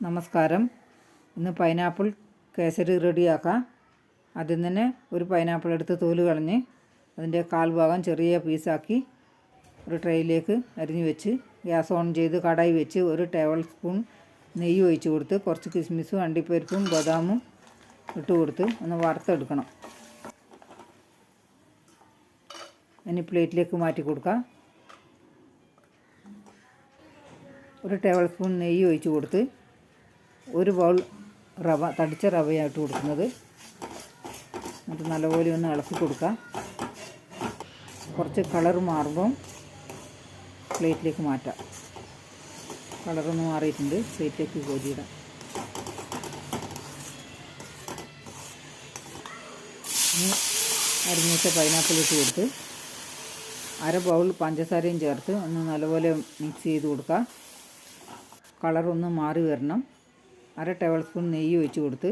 നമസ്കാരം. ഇന്ന് പൈനാപ്പിൾ കേസരി റെഡിയാക്കാം. ആദ്യം തന്നെ ഒരു പൈനാപ്പിൾ എടുത്ത് തോല് കളഞ്ഞ് അതിൻ്റെ കാൽഭാഗം ചെറിയ പീസാക്കി ഒരു ട്രേയിലേക്ക് അരിഞ്ഞ് വെച്ച് ഗ്യാസ് ഓൺ ചെയ്ത് കടായി വെച്ച് ഒരു ടേബിൾ സ്പൂൺ നെയ്യ് ഒഴിച്ച് കൊടുത്ത് കുറച്ച് കിസ്മിസും അണ്ടിപ്പരിപ്പും ബദാമും ഇട്ട് കൊടുത്ത് ഒന്ന് വറുത്തെടുക്കണം. ഇനി പ്ലേറ്റിലേക്ക് മാറ്റി കൊടുക്കാം. ഒരു ടേബിൾ സ്പൂൺ നെയ്യ് ഒഴിച്ച് കൊടുത്ത് ഒരു ബൗൾ റവ, തടിച്ച റവയായിട്ട് കൊടുക്കുന്നത്. എന്നിട്ട് നല്ലപോലെ ഒന്ന് ഇളക്കി കൊടുക്കുക. കുറച്ച് കളർ മാറുമ്പം പ്ലേറ്റിലേക്ക് മാറ്റാം. കളറൊന്ന് മാറിയിട്ടുണ്ട്, പ്ലേറ്റിലേക്ക് കോരിയിടാം. ഇനി അരിഞ്ഞിട്ട് പൈനാപ്പിൾ ഇട്ട് കൊടുത്ത് അര ബൗൾ പഞ്ചസാരയും ചേർത്ത് ഒന്ന് നല്ലപോലെ മിക്സ് ചെയ്ത് കൊടുക്കുക. കളറൊന്ന് മാറി വരണം. അര ടേബിൾ സ്പൂൺ നെയ്യ് ഒഴിച്ച് കൊടുത്ത്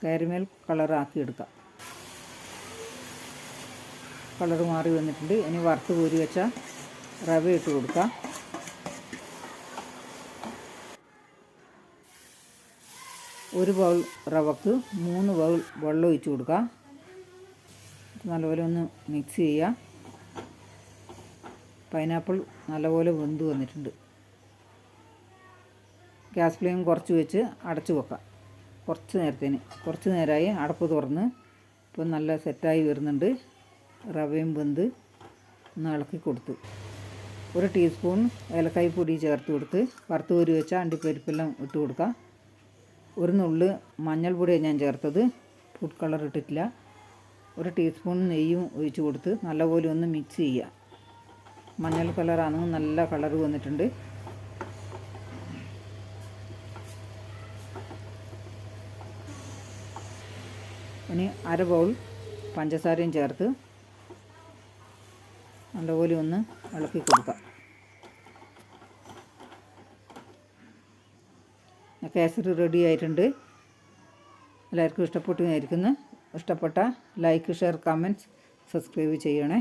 കാരമൽ കളറാക്കി എടുക്കാം. കളർ മാറി വന്നിട്ടുണ്ട്. ഇനി വറുത്ത് കോരി വെച്ച റവ ഇട്ട് കൊടുക്കാം. ഒരു ബൗൾ റവക്ക് 3 ബൗൾ വെള്ളം ഒഴിച്ച് കൊടുക്കാം. നല്ലപോലെ ഒന്ന് മിക്സ് ചെയ്യുക. പൈനാപ്പിൾ നല്ലപോലെ വെന്ത് വന്നിട്ടുണ്ട്. ഗ്യാസ് ഫ്ലെയിം കുറച്ച് വെച്ച് അടച്ച് വെക്കാം. കുറച്ച് നേരമായി അടപ്പ് തുറന്ന് ഇപ്പം നല്ല സെറ്റായി വരുന്നുണ്ട്. റവയും വെന്ത് ഒന്ന് ഇളക്കി കൊടുത്തു. ഒരു ടീസ്പൂൺ ഏലക്കായ് പൊടി ചേർത്ത് കൊടുത്ത് വറുത്ത് കോരി വെച്ച അണ്ടിപ്പരിപ്പെല്ലാം ഇട്ട് കൊടുക്കുക. ഒരു നുള്ള് മഞ്ഞൾപ്പൊടിയാണ് ഞാൻ ചേർത്തത്, ഫുഡ് കളർ ഇട്ടിട്ടില്ല. ഒരു ടീസ്പൂൺ നെയ്യും ഒഴിച്ച് കൊടുത്ത് നല്ലപോലെ ഒന്ന് മിക്സ് ചെയ്യുക. മഞ്ഞൾ കളറാണെങ്കിൽ നല്ല കളർ വന്നിട്ടുണ്ട്. ഇനി അര ബൗൾ പഞ്ചസാരയും ചേർത്ത് നല്ലപോലെ ഒന്ന് ഇളക്കി കൊടുക്കാം. കേസരി റെഡി ആയിട്ടുണ്ട്. എല്ലാവർക്കും ഇഷ്ടപ്പെട്ടു. ഇഷ്ടപ്പെട്ട ലൈക്ക്, ഷെയർ, കമൻറ്റ്സ്, സബ്സ്ക്രൈബ് ചെയ്യണേ.